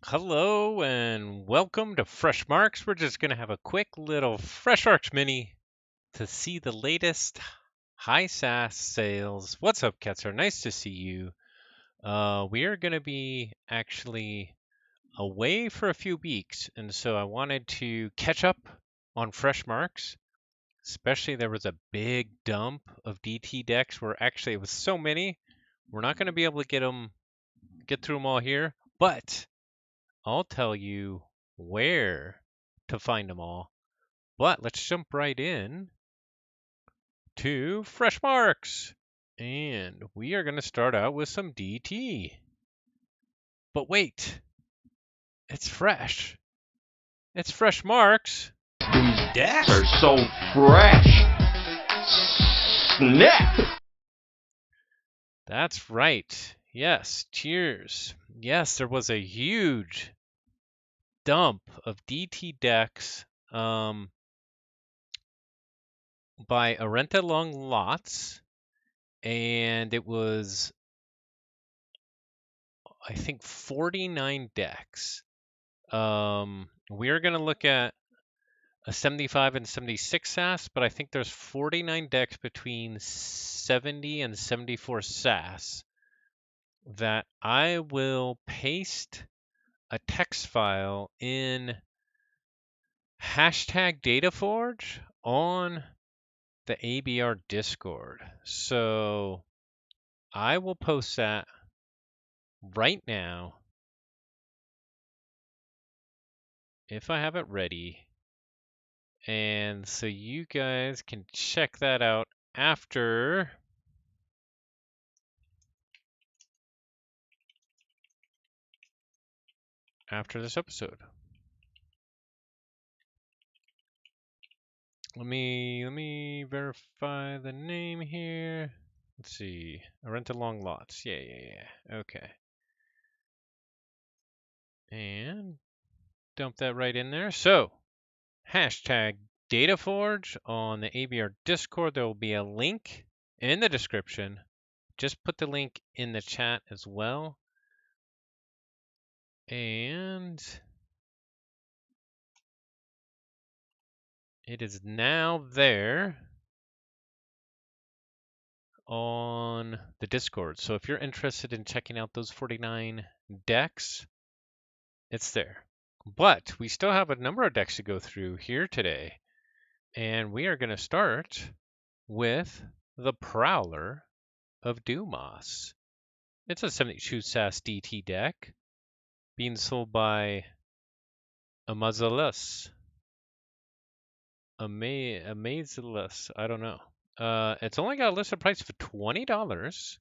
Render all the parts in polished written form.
Hello and welcome to Fresh Marks. We're just going to have a quick little Fresh Marks mini to see the latest high SAS sales. What's up, Ketzer? Nice to see you. We are going to be actually away for a few weeks, and so I wanted to catch up on Fresh Marks. Especially there was a big dump of DT decks where actually it was so many, we're not going to be able to get through them all here, but I'll tell you where to find them all. But let's jump right in to Fresh Marks. And we are going to start out with some DT. But wait, it's fresh. It's Fresh Marks. These decks are so fresh. Snap! That's right. Yes, cheers. Yes, there was a huge dump of DT decks by Arenta Long Lots, and it was, I think, 49 decks. We're going to look at a 75 and 76 SAS, but I think there's 49 decks between 70 and 74 SAS that I will paste a text file in hashtag Dataforge on the ABR Discord. So I will post that right now if I have it ready. And so you guys can check that out after this episode. Let me verify the name here. Let's see. I rent long lots. Yeah. Okay. And dump that right in there. So, hashtag Dataforge on the ABR Discord. There will be a link in the description. Just put the link in the chat as well. And it is now there on the Discord. So if you're interested in checking out those 49 decks, it's there. But we still have a number of decks to go through here today. And we are going to start with the Prowler of Dumas. It's a 72 SAS DT deck being sold by Amazalus. Amazalus. I don't know. It's only got a listed price of $20.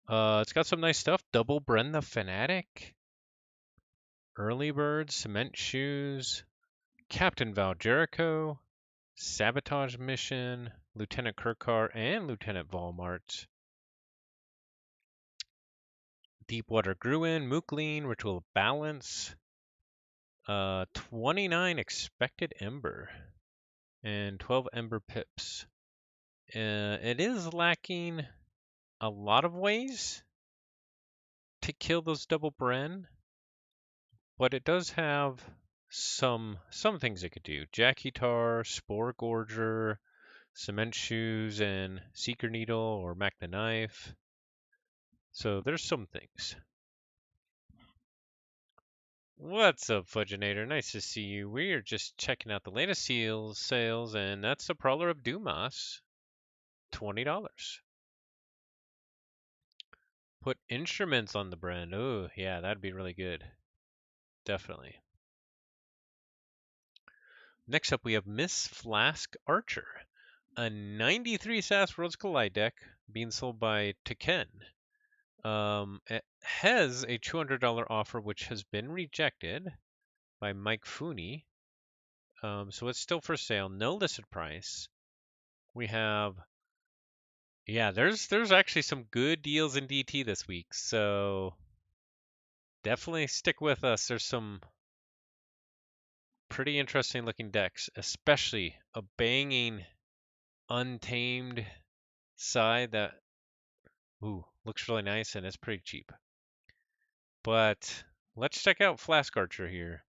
It's got some nice stuff. Double Bren the Fanatic, Early Bird, Cement Shoes, Captain Val Jericho, Sabotage Mission, Lieutenant Kirkar, and Lieutenant Volmart. Deepwater Gruin, Mookleen, Ritual of Balance, 29 Expected Ember, and 12 Ember Pips. It is lacking a lot of ways to kill those double Bren, but it does have some things it could do. Jack Guitar, Spore Gorger, Cement Shoes, and Seeker Needle or Mac the Knife. So there's some things. What's up, Fudginator? Nice to see you. We are just checking out the latest sales, and that's the Prowler of Dumas, $20. Put instruments on the brand. Oh, yeah, that'd be really good. Definitely. Next up, we have Miss Flask Archer, a 93 SAS Worlds Collide deck being sold by Tekken. It has a $200 offer, which has been rejected by Mike Fooney. So it's still for sale. No listed price. We have, yeah, there's actually some good deals in DT this week. So definitely stick with us. There's some pretty interesting looking decks, especially a banging Untamed side that looks really nice and it's pretty cheap. But Let's check out Flask Archer here.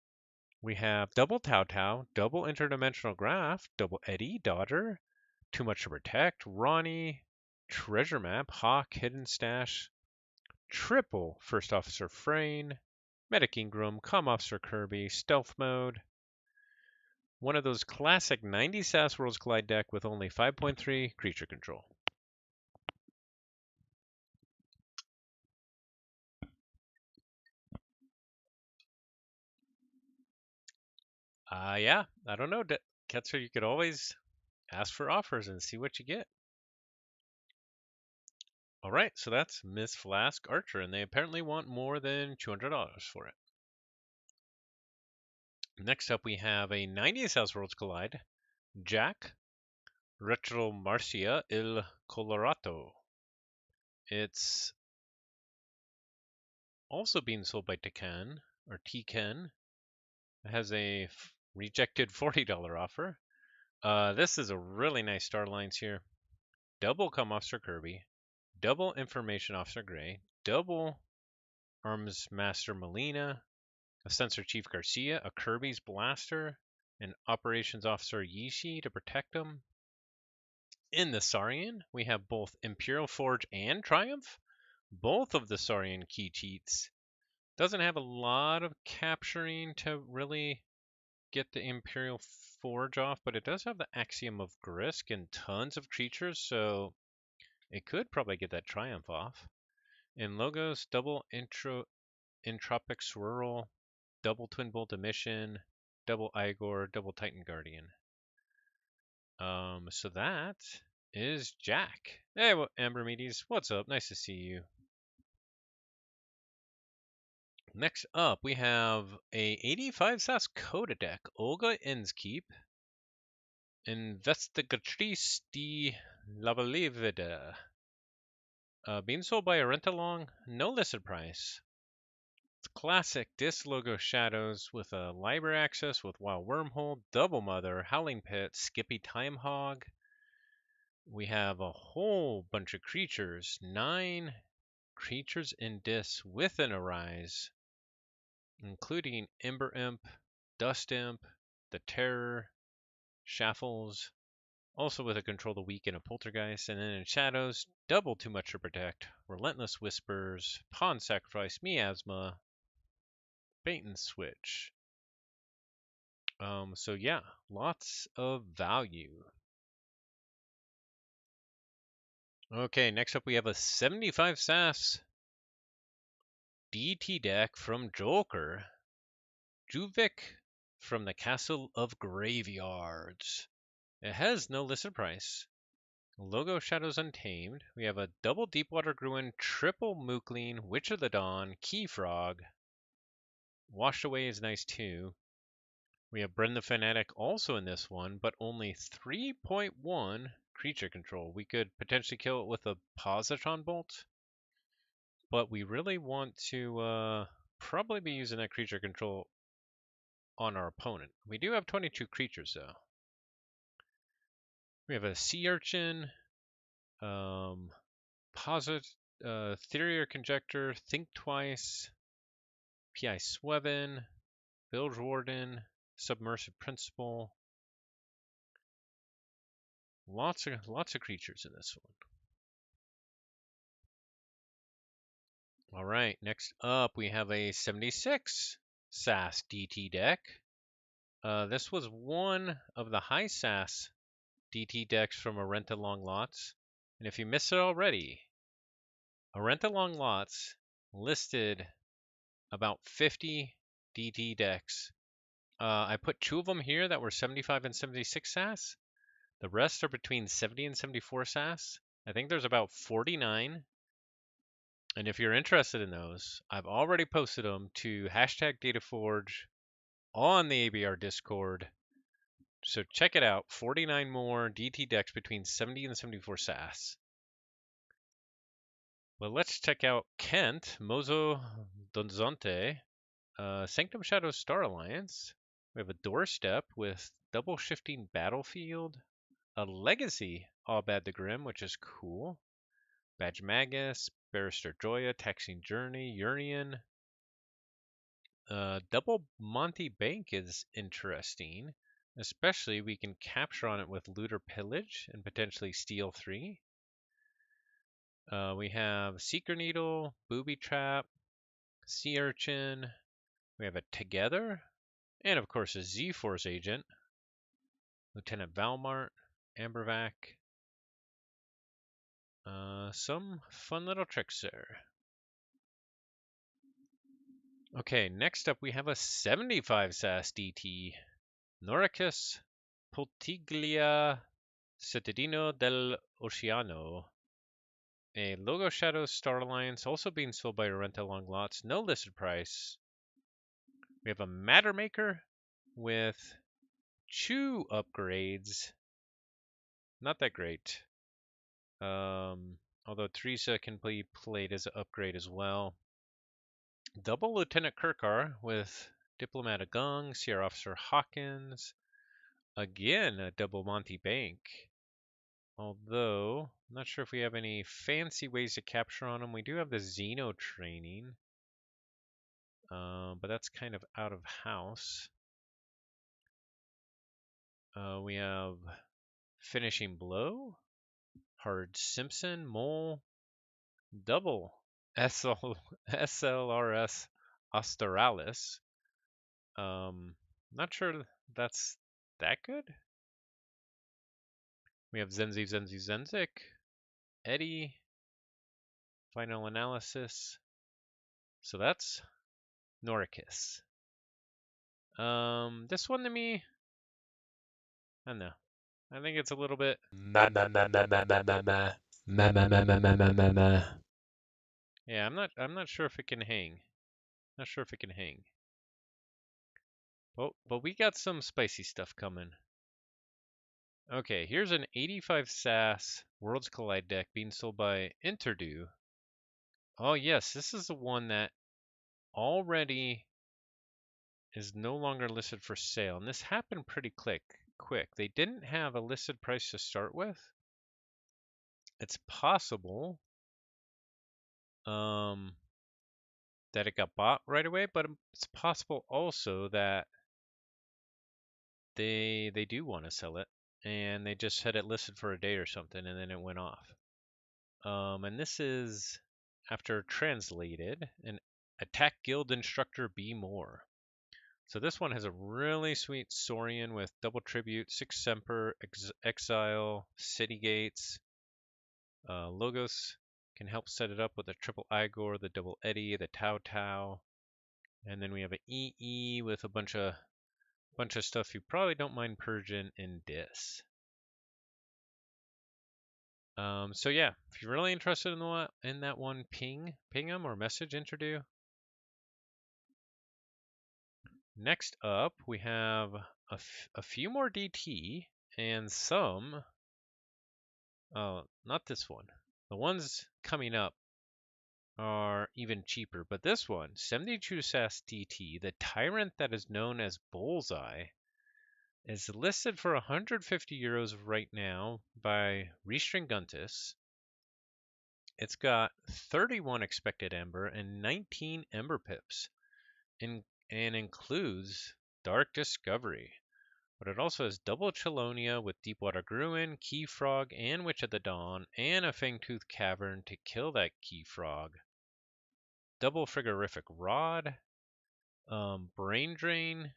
We have double Tau Tau, double interdimensional graph, double Eddie, Daughter, Too Much to Protect, Ronnie, Treasure Map, Hawk, Hidden Stash, triple First Officer Frayne, Medic Ingram, Comm Officer Kirby, Stealth Mode, one of those classic 90 SAS Worlds Collide deck with only 5.3 creature control. Yeah, I don't know, Ketzer, you could always ask for offers and see what you get. All right, so that's Miss Flask Archer, and they apparently want more than $200 for it. Next up, we have a 90th House Worlds Collide, Jack Retro Marcia Il Colorato. It's also being sold by Tekken, or Tekken. It has a rejected $40 offer. This is a really nice star lines here. Double Comm Officer Kirby, double Information Officer Gray, double Arms Master Molina, a Sensor Chief Garcia, a Kirby's Blaster, an Operations Officer Yishi to protect him. In the Saurian, we have both Imperial Forge and Triumph. Both of the Saurian key cheats. Doesn't have a lot of capturing to really get the Imperial Forge off, but it does have the Axiom of Grisk and tons of creatures, so it could probably get that Triumph off. In Logos, double Entropic Swirl, double Twin Bolt Emission, double Igor, double Titan Guardian. So that is Jack. Hey, Ambermedes, what's up? Nice to see you. Next up, we have a 85 SAS Coda deck, Olga Inskeep, Investigatrice de Lavalivida. Being sold by Arentalong, no listed price. It's classic disc logo shadows with a library access with Wild Wormhole, Double Mother, Howling Pit, Skippy Time Hog. We have a whole bunch of creatures, 9 creatures in disc with an Arise, including Ember Imp, Dust Imp, the Terror, Shaffles, also with a Control the Weak and a Poltergeist, and then in Shadows, double Too Much to Protect, Relentless Whispers, Pawn Sacrifice, Miasma, Bait and Switch. So yeah, lots of value. Okay, next up we have a 75 SAS DT deck from Joker. Juvik from the Castle of Graveyards. It has no listed price. Logo Shadows Untamed. We have a double Deepwater Gruin, triple Mookling, Witch of the Dawn, Key Frog. Washed Away is nice too. We have Bren the Fanatic also in this one, but only 3.1 creature control. We could potentially kill it with a Positron Bolt, but we really want to probably be using that creature control on our opponent. We do have 22 creatures though. We have a Sea Urchin, Theory or Conjecture, Think Twice, P.I. Swevin, Bilge Warden, Submersive Principle. Lots of creatures in this one. All right, next up we have a 76 SAS DT deck. This was one of the high SAS DT decks from Arenta Long Lots. And if you missed it already, Arenta Long Lots listed about 50 DT decks. I put 2 of them here that were 75 and 76 SAS. The rest are between 70 and 74 SAS. I think there's about 49. And if you're interested in those, I've already posted them to hashtag DataForge on the ABR Discord. So check it out. 49 more DT decks between 70 and 74 SAS. Well, let's check out Kent, Mozo Donzonte, Sanctum Shadow Star Alliance. We have a Doorstep with double shifting Battlefield, a Legacy Abad the Grim, which is cool. Badge Magus, Barrister Joya, Taxing Journey, Urian, Double Monty Bank is interesting. Especially we can capture on it with Looter Pillage and potentially Steal 3. We have Seeker Needle, Booby Trap, Sea Urchin. We have a Together, and of course a Z-Force agent. Lieutenant Valmart, Ambervac. Some fun little tricks there. Okay, next up we have a 75 SAS DT. Noricus Poltiglia Cittadino dell'Oceano. A Logo Shadows Star Alliance, also being sold by Renta Long Lots, no listed price. We have a Matter Maker with Chew upgrades. Not that great. Although Teresa can be played as an upgrade as well. Double Lieutenant Kirkar with Diplomat Agung, Sierra Officer Hawkins. Again, a double Monty Bank. Although, I'm not sure if we have any fancy ways to capture on them. We do have the Xeno training. But that's kind of out of house. We have Finishing Blow, Hard Simpson, Mole, Double SLRS Australis. Not sure that's that good. We have Zenzik, Eddie, Final Analysis. So that's Noricus. This one to me, I don't know. I think it's a little bit Yeah, I'm not sure if it can hang. Not sure if it can hang. But we got some spicy stuff coming. Okay, here's an 85 SAS Worlds Collide deck being sold by Interdo. Oh yes, this is the one that already is no longer listed for sale, and this happened pretty quick. They didn't have a listed price to start with. It's possible that it got bought right away, but it's possible also that they do want to sell it, and they just had it listed for a day or something, and then it went off. And this is after translated, an Attack Guild Instructor Be More. So this one has a really sweet Saurian with double tribute, 6 Semper, Exile, City Gates. Logos can help set it up with a triple Igor, the double Eddie, the Tau Tau. And then we have an EE with a bunch of stuff you probably don't mind purging in Dis. So yeah, if you're really interested in that one, ping them or message Interdo. Next up, we have a few more DT and some. Oh, not this one. The ones coming up are even cheaper, but this one, 72 SAS DT, the tyrant that is known as Bullseye, is listed for 150 euros right now by Restringuntus. It's got 31 expected Ember and 19 Ember pips, and includes Dark Discovery. But it also has double Chelonia with Deepwater Gruin, Key Frog, and Witch of the Dawn, and a Fangtooth Cavern to kill that Key Frog. Double Frigorific Rod. Brain Drain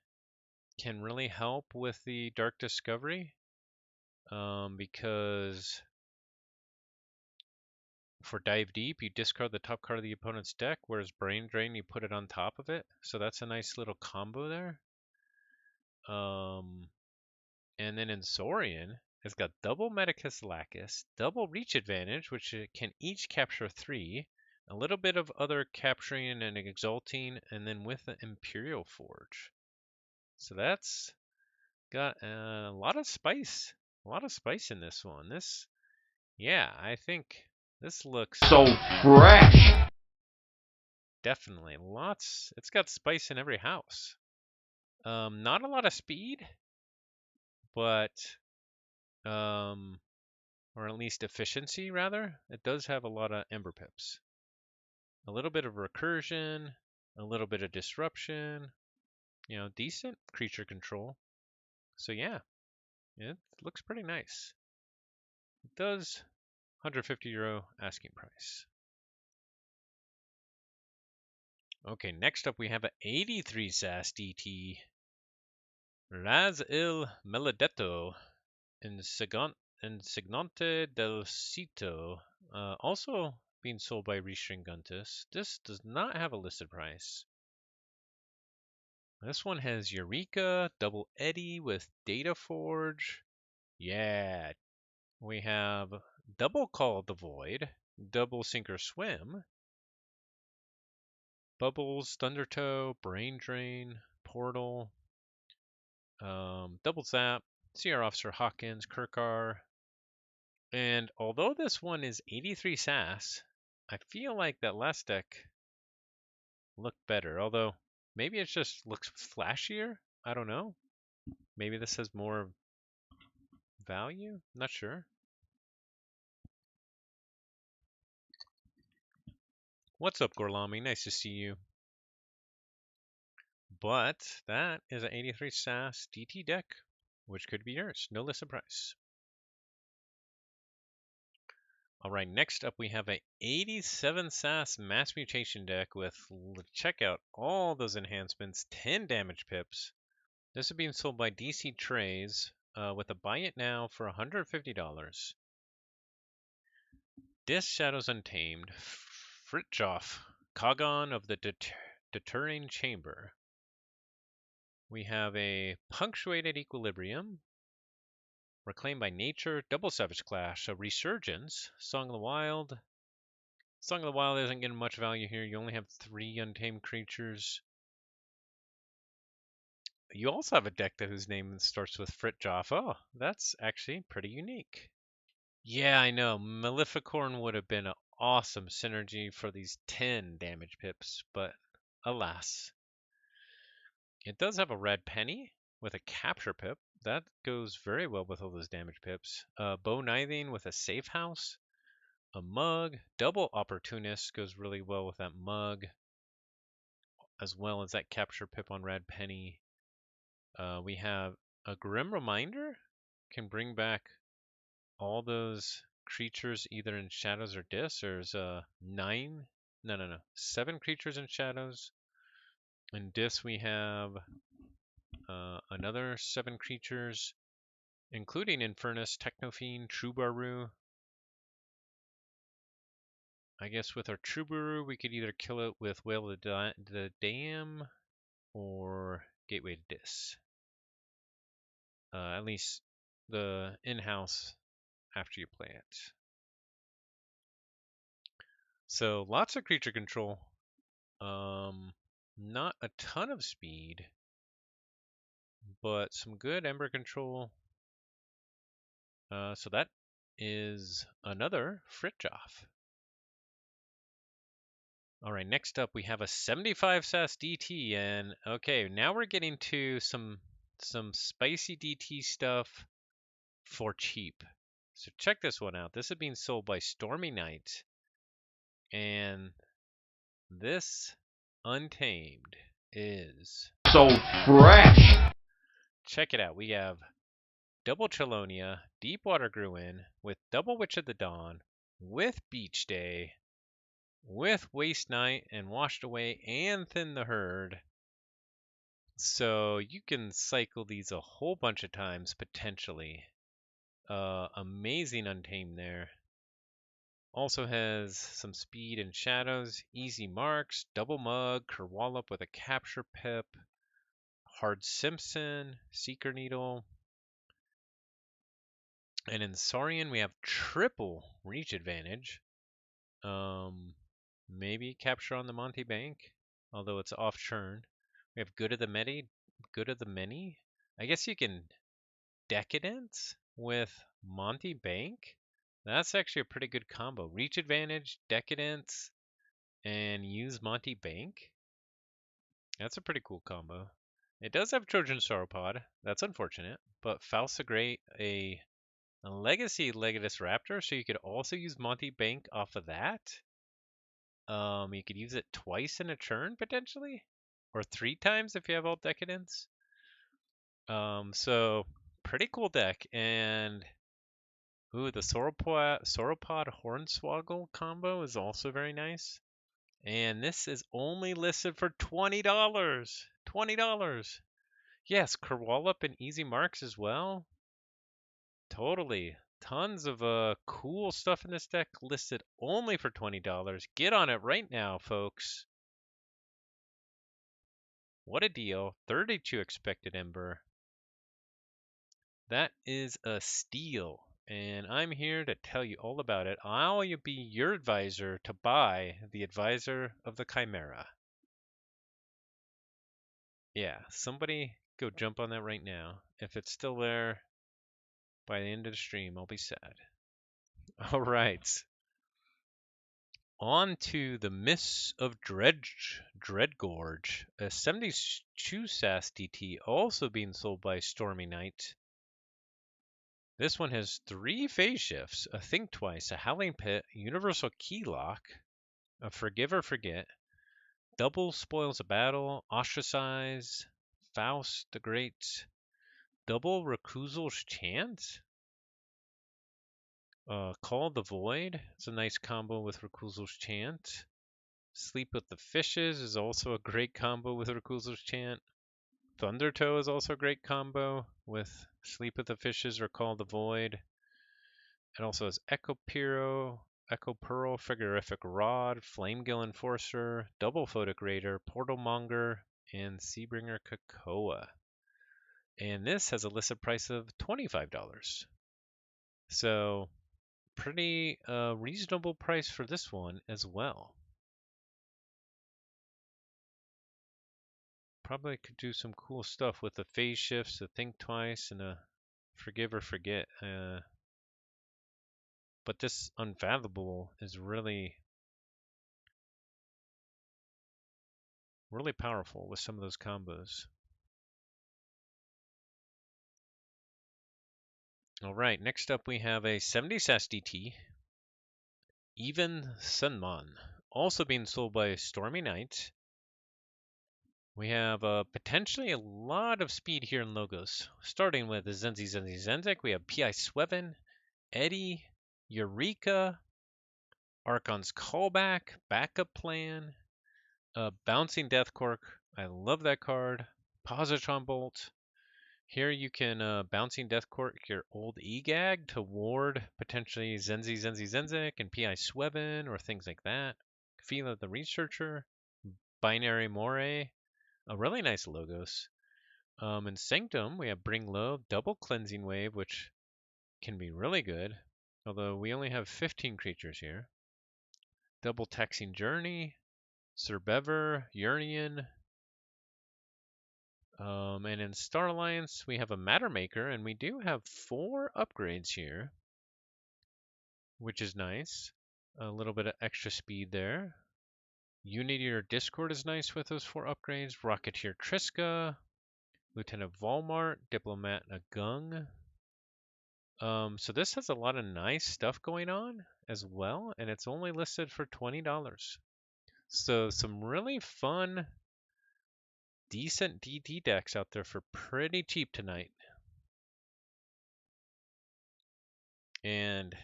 can really help with the Dark Discovery, because for Dive Deep, you discard the top card of the opponent's deck, whereas Brain Drain, you put it on top of it. So that's a nice little combo there. And then in Saurian, it's got double Medicus Lacus, double Reach Advantage, which it can each capture 3, a little bit of other capturing and exalting, and then with the Imperial Forge. So that's got a lot of spice. A lot of spice in this one. Yeah, I think this looks So fresh. definitely lots. It's got spice in every house. Not a lot of speed, but or at least efficiency rather. It does have a lot of Ember pips. A little bit of recursion, a little bit of disruption, decent creature control. So yeah, it looks pretty nice. It does €150 asking price. Okay, next up we have an 83 SAS DT. Raz il Meledetto Insignante del Sito. Also being sold by Restringuntus. This does not have a listed price. This one has Eureka, Double Eddy with Data Forge. Yeah. We have Double Call the Void, Double Sink or Swim, Bubbles, Thundertoe, Brain Drain, Portal, Double Zap, CR Officer Hawkins, Kirkar. And although this one is 83 SAS, I feel like that last deck looked better. Although maybe it just looks flashier. I don't know. Maybe this has more value. Not sure. What's up, Gorlami? Nice to see you. But that is an 83 SAS DT deck, which could be yours. No listed price. All right, next up we have a 87 SAS Mass Mutation deck with, check out all those enhancements, 10 damage pips. This is being sold by DC Trays with a buy it now for $150. Dis Shadows Untamed, Fritjof, Kagon of the Deterring Chamber. We have a Punctuated Equilibrium, Reclaimed by Nature, Double Savage Clash, a Resurgence, Song of the Wild. Song of the Wild isn't getting much value here. You only have 3 untamed creatures. You also have a deck whose name starts with Fritjof. Oh, that's actually pretty unique. Yeah, I know. Maleficorn would have been an awesome synergy for these 10 damage pips, but alas. It does have a red penny with a capture pip. That goes very well with all those damage pips. Bow Nithing with a safe house. A mug. Double Opportunist goes really well with that mug, as well as that capture pip on red penny. We have a Grim Reminder. Can bring back all those creatures either in shadows or dis. There's 7 creatures in shadows. In dis we have another 7 creatures, including Infernus, Technofiend, Trubaru. I guess with our Trubaru we could either kill it with Whale of the Dam or Gateway to Dis. At least the in-house after you play it. So lots of creature control. Not a ton of speed, but some good Ember control. So that is another Fritjof. All right, next up we have a 75 SAS DT, and okay, now we're getting to some spicy DT stuff for cheap. So check this one out. This is being sold by Stormy Knight, and this Untamed is So fresh. check it out. We have Double Chelonia, Deepwater Gruin, with Double Witch of the Dawn, with Beach Day, with Waste Night and Washed Away and Thin the Herd. So you can cycle these a whole bunch of times potentially. Amazing Untamed there. Also has some speed and shadows, easy marks, double mug, Kerwallop with a capture pip, Hard Simpson, Seeker Needle. And in Saurian we have triple reach advantage. Maybe capture on the Monty Bank, although it's off churn. We have good of the many. I guess you can Decadence with Monty Bank. That's actually a pretty good combo. Reach advantage, Decadence, and use Monty Bank. That's a pretty cool combo. It does have Trojan Sauropod. That's unfortunate. But Falsa Great, a Legacy Legatus Raptor, so you could also use Monty Bank off of that. You could use it twice in a turn potentially, or 3 times if you have all Decadence. So pretty cool deck. And ooh, the Sauropod Hornswoggle combo is also very nice. And this is only listed for $20. $20. Yes, Kerwallop and Easy Marks as well. Totally. Tons of cool stuff in this deck listed only for $20. Get on it right now, folks. What a deal. 32 expected Ember. That is a steal. And I'm here to tell you all about it. I'll be your advisor to buy the Advisor of the Chimera. Yeah, somebody go jump on that right now. If it's still there by the end of the stream, I'll be sad. All right. On to the Mists of Dreadgorge, a 72 SAS DT also being sold by Stormy Knight. This one has 3 phase shifts, a Think Twice, a Howling Pit, Universal Keylock, a Forgive or Forget, double Spoils of Battle, Ostracize, Faust the Great, double Reclusal's Chant, Call the Void. It's a nice combo with Reclusal's Chant. Sleep with the Fishes is also a great combo with Reclusal's Chant. Thundertoe is also a great combo with Sleep with the Fishes or Call the Void. It also has Echo Pearl, Frigorific Rod, Flamegill Enforcer, Double Photic Raider, Portal Monger, and Seabringer Kakoa. And this has a listed price of $25. So pretty reasonable price for this one as well. Probably could do some cool stuff with the phase shifts, the Think Twice, and a Forgive or Forget. But this Unfathomable is really powerful with some of those combos. All right, next up we have a 70 SAS DT, Even Sunmon, also being sold by Stormy Knight. We have potentially a lot of speed here in logos, starting with the Zenzik. We have P.I. Sweven, Eddie, Eureka, Archon's Callback, Backup Plan, Bouncing Death Cork. I love that card. Positron Bolt. Here you can Bouncing Death Cork your old E-Gag to ward potentially Zenzik, and P.I. Sweven or things like that. Fila the Researcher, Binary Moray, a really nice logos. In Sanctum, we have Bring Low, Double Cleansing Wave, which can be really good, although we only have 15 creatures here. Double Taxing Journey, Sir Bever, Urian. And in Star Alliance, we have a Matter Maker, and we do have 4 upgrades here, which is nice. A little bit of extra speed there. Unity or Discord is nice with those 4 upgrades. Rocketeer Triska, Lieutenant Volmart, Diplomat Nagung. So this has a lot of nice stuff going on as well, and it's only listed for $20. So some really fun, decent DT decks out there for pretty cheap tonight. And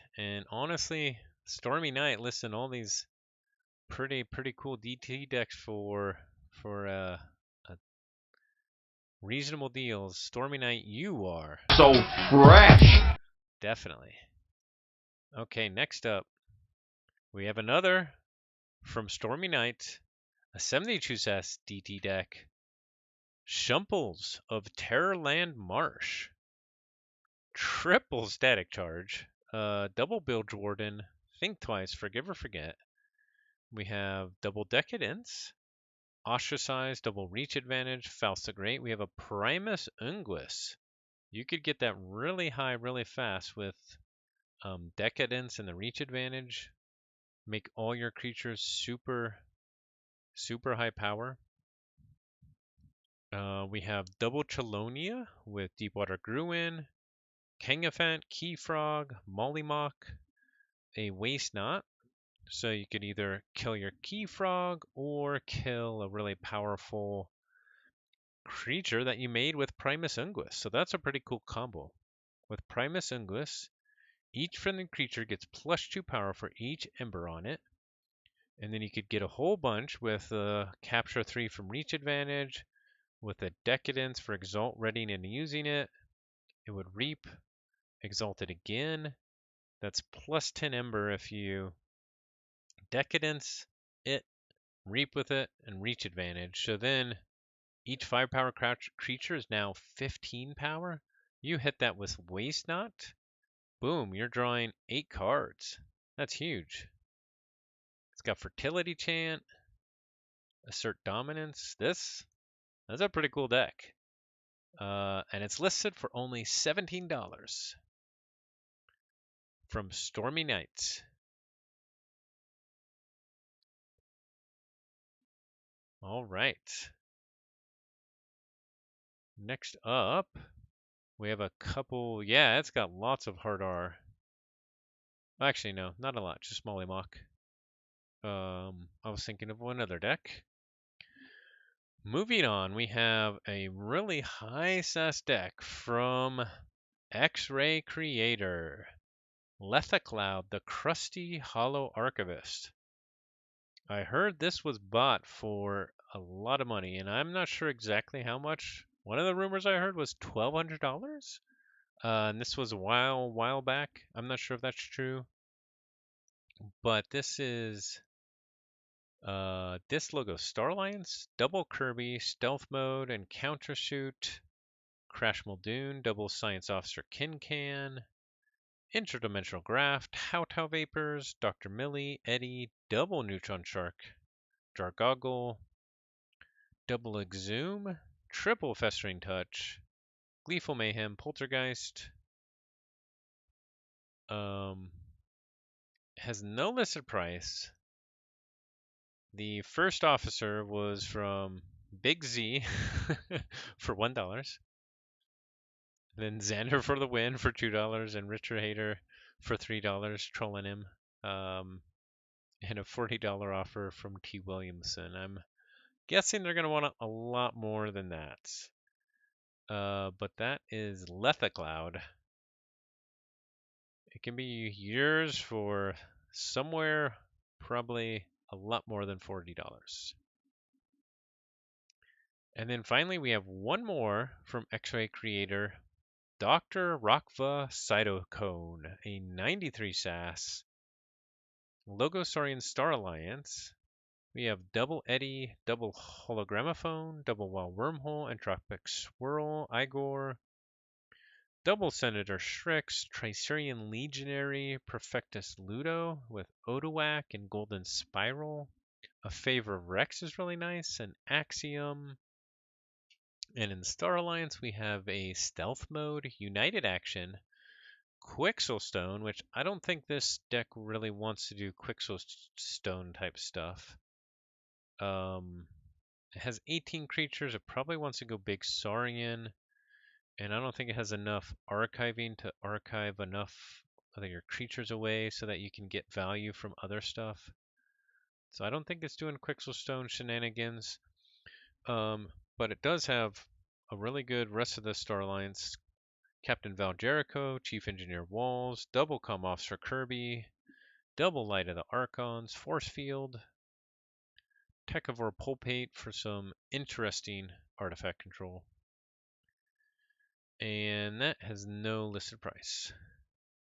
honestly, Stormy Knight listing all these pretty cool DT decks for reasonable deals. Stormy Knight, you are So fresh. definitely. Okay, next up, we have another from Stormy Knight, a 72 SAS DT deck. Shumples of Terrorland Marsh. Triple static charge. Double Bilge Warden. Think Twice, Forgive or Forget. We have double Decadence. Ostracize, double Reach Advantage. Faust the Great. We have a Primus Unguis. You could get that really high really fast with Decadence and the Reach Advantage. Make all your creatures super high power. We have double Chelonia with Deepwater Gruin, Kangafant, Keyfrog, Mollymock, a Waste Not, So you could either kill your key frog or kill a really powerful creature that you made with Primus Unguis. So that's a pretty cool combo. With Primus Unguis, each friendly creature gets +2 power for each ember on it. And then you could get a whole bunch with Capture 3 from Reach Advantage, with a Decadence for Exalt reading and using it. It would Reap, Exalt it again. That's +10 Ember if you Decadence it, Reap with it, and Reach Advantage. So then each 5 power creature is now 15 power. You hit that with Waste Not, boom, you're drawing 8 cards. That's huge. It's got Fertility Chant, Assert Dominance. That's a pretty cool deck. And it's listed for only $17 from Stormy Nights. All right. Next up, we have a couple. Yeah, it's got lots of hard R. Actually, no, not a lot, just Molly Mock. I was thinking of one other deck. Moving on, we have a really high SAS deck from X-Ray Creator. Lethacloud, the Crusty Hollow Archivist. I heard this was bought for a lot of money, and I'm not sure exactly how much. One of the rumors I heard was $1,200, and this was a while back. I'm not sure if that's true, but this is this logo: Star Alliance, Double Kirby, Stealth Mode, and Countershoot, Crash Muldoon, Double Science Officer Kincan, Interdimensional Graft, Howtow Vapors, Dr. Millie, Eddie, Double Neutron Shark, Jargoggle, Double Exhume, Triple Festering Touch, Gleeful Mayhem, Poltergeist. Has no listed price. The first officer was from Big Z for $1. Then Xander for the win for $2, and Richard Hater for $3, trolling him. And a $40 offer from T. Williamson. I'm guessing they're going to want a lot more than that. But that is Lethacloud. It can be yours for somewhere probably a lot more than $40. And then finally, we have one more from X-Ray Creator, Dr. Rakva Cytocone, a 93 SAS, Logosaurian Star Alliance. We have Double Eddy, Double Hologramophone, Double Wild Wormhole, Entropic Swirl, Igor, Double Senator Shrix, Tricerian Legionary, Perfectus Ludo with Odoac and Golden Spiral. A Favor of Rex is really nice, and Axiom. And in Star Alliance, we have a Stealth Mode, United Action, Quixelstone, which I don't think this deck really wants to do Quixelstone type stuff. It has 18 creatures. It probably wants to go Big Saurian, and I don't think it has enough archiving to archive enough of your creatures away so that you can get value from other stuff. So I don't think it's doing Quixelstone shenanigans. But it does have a really good rest of the Star Alliance. Captain Val Jericho, Chief Engineer Walls, Double Comm Officer Kirby, Double Light of the Archons, Force Field, Techivore Pulpate for some interesting artifact control. And that has no listed price.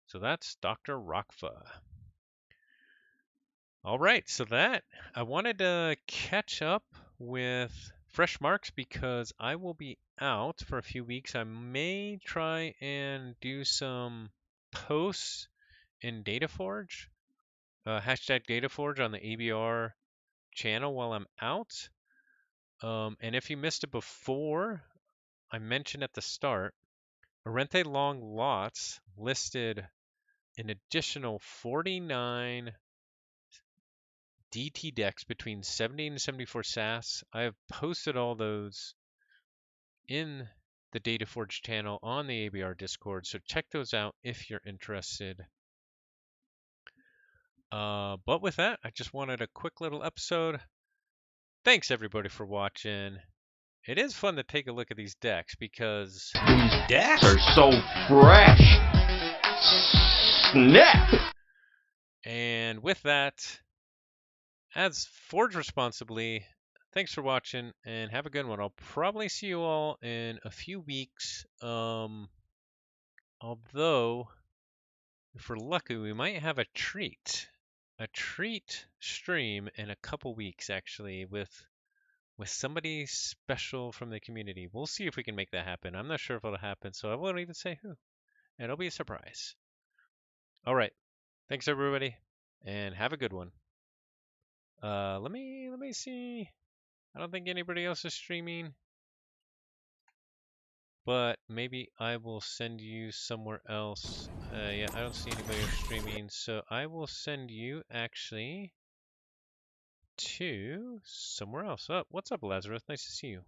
So that's Dr. Rakva. All right, so that I wanted to catch up with Fresh Marks because I will be out for a few weeks. I may try and do some posts in DataForge, hashtag DataForge on the ABR channel while I'm out. And if you missed it before, I mentioned at the start, Arente Long Lots listed an additional 49 DT decks between 70 and 74 SAS. I have posted all those in the DataForge channel on the ABR Discord, so check those out if you're interested. But with that, I just wanted a quick little episode. Thanks everybody for watching. It is fun to take a look at these decks because These decks are so fresh. Snap! And with that, as Forge responsibly, thanks for watching and have a good one. I'll probably see you all in a few weeks. Although, if we're lucky, we might have a treat stream in a couple weeks actually with somebody special from the community. We'll see if we can make that happen. I'm not sure if it'll happen, so I won't even say who. It'll be a surprise. All right. Thanks everybody, and have a good one. Let me see. I don't think anybody else is streaming, but maybe I will send you somewhere else. Yeah, I don't see anybody else streaming, so I will send you actually to somewhere else. Oh, what's up, Lazarus? Nice to see you.